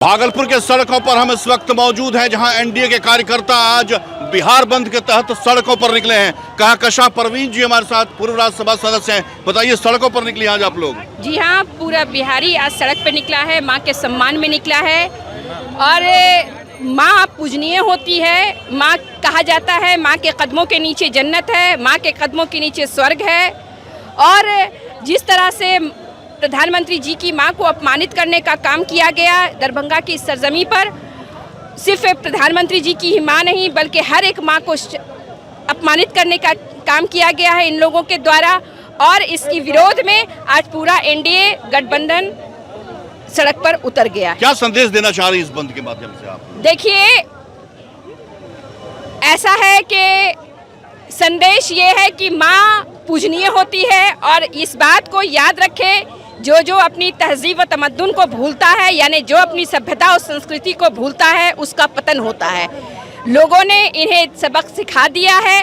भागलपुर के सड़कों पर हम इस वक्त मौजूद हैं, जहां एनडीए के कार्यकर्ता आज बिहार बंद के तहत सड़कों पर निकले हैं। कहकशां परवीन जी हमारे साथ पूर्व राज्यसभा सदस्य हैं। बताइए, सड़कों पर निकले आज आप लोग? जी हाँ, पूरा बिहारी आज सड़क पे निकला है, माँ के सम्मान में निकला है। और माँ पूजनीय होती है, माँ कहा जाता है माँ के कदमों के नीचे जन्नत है, माँ के कदमों के नीचे स्वर्ग है। और जिस तरह से प्रधानमंत्री जी की मां को अपमानित करने का काम किया गया दरभंगा की इस सरजमी पर, सिर्फ प्रधानमंत्री जी की ही मां नहीं बल्कि हर एक मां को अपमानित करने का काम किया गया है इन लोगों के द्वारा। और इसकी विरोध में आज पूरा एनडीए गठबंधन सड़क पर उतर गया है। क्या संदेश देना चाह रही है इस बंद के माध्यम से आप? देखिए, ऐसा है कि संदेश ये है कि माँ पूजनीय होती है और इस बात को याद रखें, जो अपनी तहजीब व तमद्दुन को भूलता है, यानी जो अपनी सभ्यता और संस्कृति को भूलता है, उसका पतन होता है। लोगों ने इन्हें सबक सिखा दिया है,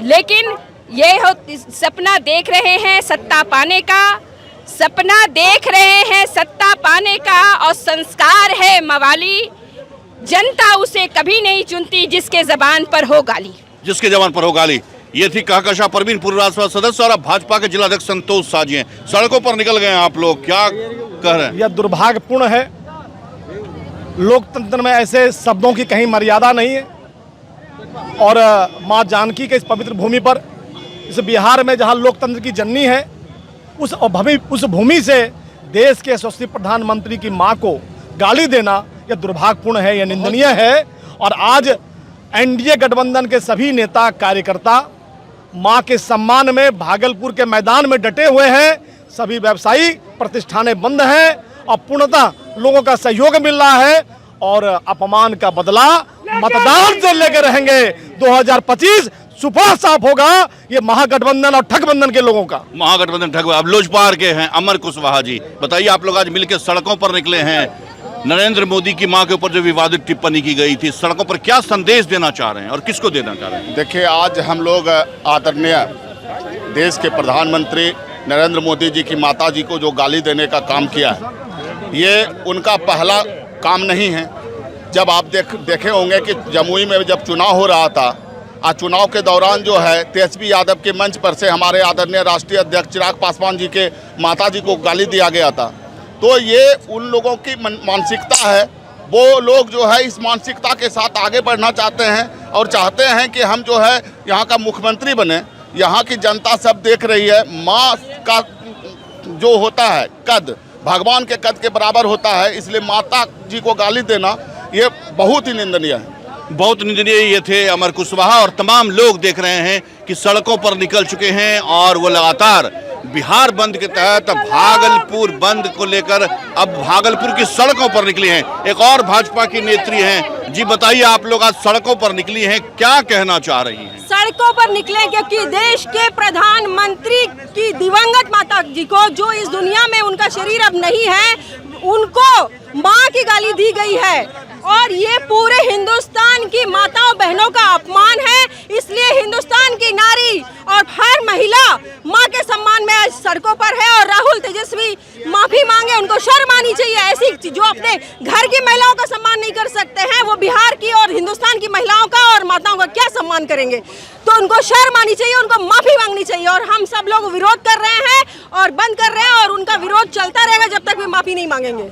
लेकिन ये सपना देख रहे हैं सत्ता पाने का, सपना देख रहे हैं सत्ता पाने का, और संस्कार है मवाली, जनता उसे कभी नहीं चुनती जिसके जबान पर हो गाली। जिसके जबान पर हो गाली। ये थी कहकशां परवीन, पूर्व राज्यसभा सदस्य और अब भाजपा के जिलाध्यक्ष संतोष साजी हैं। सड़कों पर निकल गए हैं आप लोग, क्या कह रहे हैं? यह दुर्भाग्यपूर्ण है। लोकतंत्र में ऐसे शब्दों की कहीं मर्यादा नहीं है। और मां जानकी के इस पवित्र भूमि पर, इस बिहार में जहां लोकतंत्र की जननी है, उस भूमि से देश के यशस्वी प्रधानमंत्री की मां को गाली देना यह दुर्भाग्यपूर्ण है, यह निंदनीय है। और आज एनडीए गठबंधन के सभी नेता कार्यकर्ता मां के सम्मान में भागलपुर के मैदान में डटे हुए हैं। सभी व्यवसायिक प्रतिष्ठानें बंद हैं और पूर्णतः लोगों का सहयोग मिल रहा है। और अपमान का बदला मतदान से लेकर रहेंगे। 2025 सुफा साफ होगा ये महागठबंधन और ठगबंधन के लोगों का। महागठबंधन ठग। अब लोजपा के हैं अमर कुशवाहा जी, बताइए, आप लोग आज मिलकर सड़कों पर निकले हैं। नरेंद्र मोदी की मां के ऊपर जो विवादित टिप्पणी की गई थी, सड़कों पर क्या संदेश देना चाह रहे हैं और किसको देना चाह रहे हैं? देखिए, आज हम लोग आदरणीय देश के प्रधानमंत्री नरेंद्र मोदी जी की माता जी को जो गाली देने का काम किया है, ये उनका पहला काम नहीं है। जब आप देखे होंगे कि जमुई में जब चुनाव हो रहा था, आज चुनाव के दौरान जो है तेजस्वी यादव के मंच पर से हमारे आदरणीय राष्ट्रीय अध्यक्ष चिराग पासवान जी के माता जी को गाली दिया गया था। तो ये उन लोगों की मानसिकता है। वो लोग जो है इस मानसिकता के साथ आगे बढ़ना चाहते हैं और चाहते हैं कि हम जो है यहाँ का मुख्यमंत्री बने। यहाँ की जनता सब देख रही है, माँ का जो होता है कद भगवान के कद के बराबर होता है, इसलिए माता जी को गाली देना ये बहुत ही निंदनीय है। बहुत निंदनीय। ये थे अमर कुशवाहा और तमाम लोग देख रहे हैं कि सड़कों पर निकल चुके हैं और वो लगातार बिहार बंद के तहत भागलपुर बंद को लेकर अब भागलपुर की सड़कों पर निकली हैं। एक और भाजपा की नेत्री हैं जी, बताइए, आप लोग आज सड़कों पर निकली हैं, क्या कहना चाह रही हैं? सड़कों पर निकले क्योंकि देश के प्रधानमंत्री की दिवंगत माता जी को, जो इस दुनिया में उनका शरीर अब नहीं है, उनको माँ की गाली दी गई है। और ये पूरे हिंदुस्तान की माताओं बहनों का अपमान है। इसलिए हिंदुस्तान की नारी और हर महिला माँ के सम्मान में आज सड़कों पर है। और राहुल तेजस्वी माफी मांगे, उनको शर्म आनी चाहिए। ऐसी जो अपने घर की महिलाओं का सम्मान नहीं कर सकते हैं, वो बिहार की और हिंदुस्तान की महिलाओं का और माताओं का क्या सम्मान करेंगे? तो उनको शर्म आनी चाहिए, उनको माफी मांगनी चाहिए। और हम सब लोग विरोध कर रहे हैं और बंद कर रहे हैं, और उनका विरोध चलता रहेगा जब तक वे माफी नहीं मांगेंगे।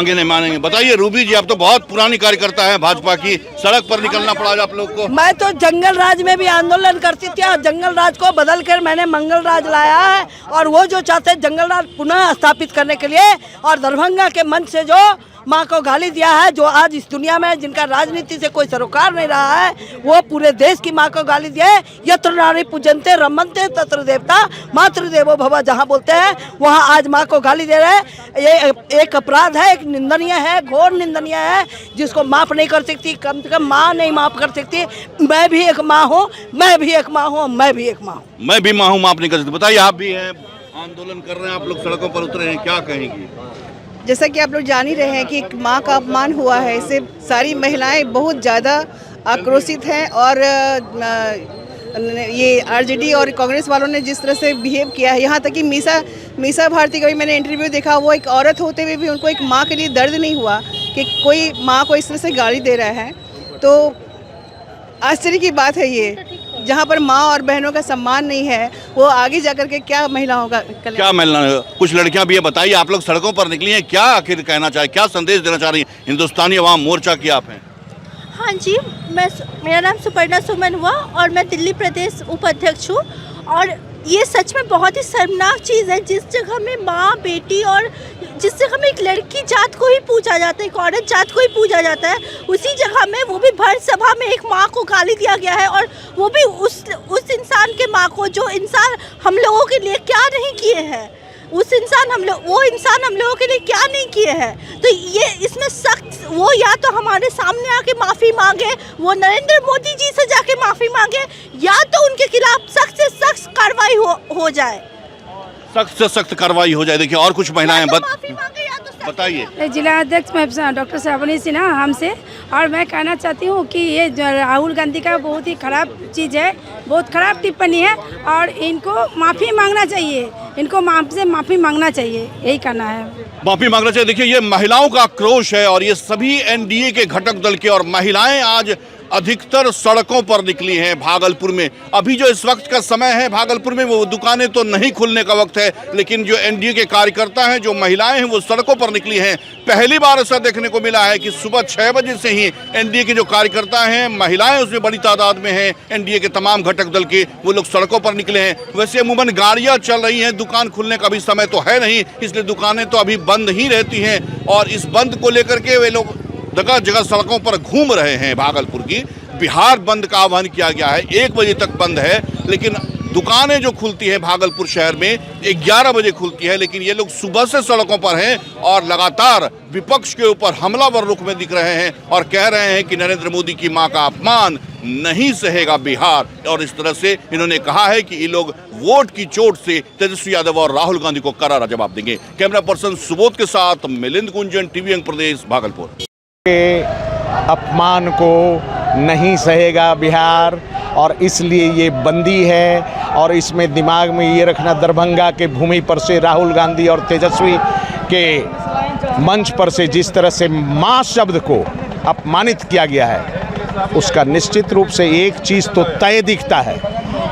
नहीं मानेंगे। बताइए रूबी जी, आप तो बहुत पुरानी कार्यकर्ता हैं भाजपा की, सड़क पर निकलना पड़ा आप लोग को। मैं तो जंगल राज में भी आंदोलन करती थी और जंगल राज को बदल कर मैंने मंगल राज लाया है। और वो जो चाहते हैं जंगल राज पुनः स्थापित करने के लिए, और दरभंगा के मंच से जो माँ को गाली दिया है, जो आज इस दुनिया में जिनका राजनीति से कोई सरोकार नहीं रहा है, वो पूरे देश की माँ को गाली दिया है। यत्र नारी पूजन्ते रमन्ते तत्र देवता मातृदेवो भव, जहाँ बोलते हैं वहाँ आज माँ को गाली दे रहे हैं। ये एक अपराध है, एक निंदनीय है, घोर निंदनीय है, जिसको माफ़ नहीं कर सकती। कम से कम माँ नहीं माफ़ कर सकती। मैं भी एक माँ हूँ, मैं भी एक माँ हूँ, मैं भी एक माँ हूँ, मैं भी माँ हूँ, माफ़ नहीं कर सकती। बताइए, आप भी हैं, आंदोलन कर रहे हैं, आप लोग सड़कों पर उतरे हैं, क्या कहेंगी? जैसा कि आप लोग जान ही रहे हैं कि माँ का अपमान हुआ है, इससे सारी महिलाएं बहुत ज़्यादा आक्रोशित हैं। और ये आरजेडी और कांग्रेस वालों ने जिस तरह से बिहेव किया है, यहाँ तक कि मीसा भारती का भी मैंने इंटरव्यू देखा, वो एक औरत होते हुए भी उनको एक माँ के लिए दर्द नहीं हुआ कि कोई माँ को इस तरह से गाली दे रहा है। तो आश्चर्य की बात है ये, जहाँ पर माँ और बहनों का सम्मान नहीं है, वो आगे जाकर के क्या महिलाओं का क्या मिलना। कुछ लड़कियां भी ये बताइए, आप लोग सड़कों पर निकली हैं, क्या आखिर कहना चाहे, क्या संदेश देना चाह रही हैं? हिंदुस्तानी अवाम मोर्चा की आप हैं। हाँ जी, मेरा नाम सुपर्णा सुमन हुआ और मैं दिल्ली प्रदेश उपाध्यक्ष हूँ। और ये सच में बहुत ही शर्मनाक चीज़ है, जिस जगह में माँ बेटी और जिस जगह में एक लड़की जात को ही पूजा जाता है, एक औरत जात को ही पूजा जाता है, उसी जगह में वो भी भर सभा में एक माँ को गाली दिया गया है। और वो भी उस इंसान के माँ को जो इंसान हम लोगों के लिए क्या नहीं किए हैं, वो इंसान हम लोगों के लिए क्या नहीं किए हैं। तो ये इसमें सख्त, वो या तो हमारे सामने आके माफ़ी मांगे, वो नरेंद्र मोदी जी से जाके माफ़ी मांगे, या तो उनके खिलाफ सख्त से सख्त कार्रवाई हो जाए, सख्त से सख्त कार्रवाई हो जाए। देखिए और कुछ महिलाएं बताइए। जिला अध्यक्ष मैं डॉक्टर श्रावणी सिन्हा हमसे, और मैं कहना चाहती हूँ कि ये राहुल गांधी का बहुत ही खराब चीज़ है, बहुत खराब टिप्पणी है, और इनको माफ़ी मांगना चाहिए, इनको से माफ़ी मांगना चाहिए, यही कहना है। माफी मांगना चाहिए। देखिए ये महिलाओं का आक्रोश है, और ये सभी एनडीए के घटक दल के और महिलाएं आज अधिकतर सड़कों पर निकली हैं भागलपुर में। अभी जो इस वक्त का समय है भागलपुर में, वो दुकानें तो नहीं खुलने का वक्त है, लेकिन जो एनडीए के कार्यकर्ता हैं, जो महिलाएं हैं, वो सड़कों पर निकली हैं। पहली बार ऐसा देखने को मिला है कि सुबह 6 बजे से ही एनडीए के जो कार्यकर्ता हैं, महिलाएं उसमें बड़ी तादाद में हैं, एनडीए के तमाम घटक दल के वो लोग सड़कों पर निकले हैं। वैसे अमूमन गाड़ियां चल रही हैं, दुकान खुलने का भी समय तो है नहीं, इसलिए दुकानें तो अभी बंद ही रहती हैं, और इस बंद को लेकर के वे लोग जगह जगह सड़कों पर घूम रहे हैं। भागलपुर की बिहार बंद का आह्वान किया गया है, 1 बजे तक बंद है, लेकिन दुकानें जो खुलती हैं भागलपुर शहर में 11 बजे खुलती है। लेकिन ये लोग सुबह से सड़कों पर हैं और लगातार विपक्ष के ऊपर हमलावर रुख में दिख रहे हैं, और कह रहे हैं कि नरेंद्र मोदी की मां का अपमान नहीं सहेगा बिहार। और इस तरह से इन्होंने कहा है कि ये लोग वोट की चोट से तेजस्वी यादव और राहुल गांधी को करारा जवाब देंगे। कैमरा पर्सन सुबोध के साथ मिलिंद गुंजन, टीवी अंग प्रदेश, भागलपुर। अपमान को नहीं सहेगा बिहार, और इसलिए ये बंदी है। और इसमें दिमाग में ये रखना, दरभंगा के भूमि पर से राहुल गांधी और तेजस्वी के मंच पर से जिस तरह से मां शब्द को अपमानित किया गया है, उसका निश्चित रूप से एक चीज़ तो तय दिखता है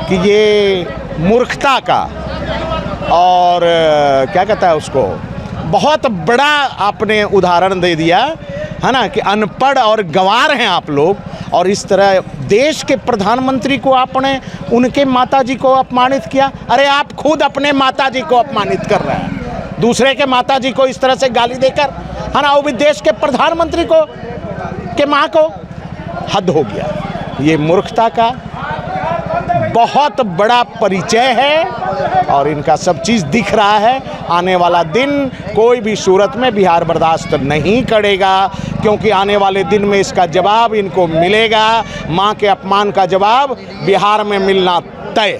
कि ये मूर्खता का और क्या कहता है उसको, बहुत बड़ा आपने उदाहरण दे दिया है ना, कि अनपढ़ और गंवार हैं आप लोग। और इस तरह देश के प्रधानमंत्री को आपने उनके माताजी को अपमानित किया। अरे आप खुद अपने माताजी को अपमानित कर रहे हैं, दूसरे के माताजी को इस तरह से गाली देकर, है ना, वो भी देश के प्रधानमंत्री को के माँ को। हद हो गया। ये मूर्खता का बहुत बड़ा परिचय है, और इनका सब चीज़ दिख रहा है। आने वाला दिन कोई भी सूरत में बिहार बर्दाश्त नहीं करेगा, क्योंकि आने वाले दिन में इसका जवाब इनको मिलेगा। मां के अपमान का जवाब बिहार में मिलना तय।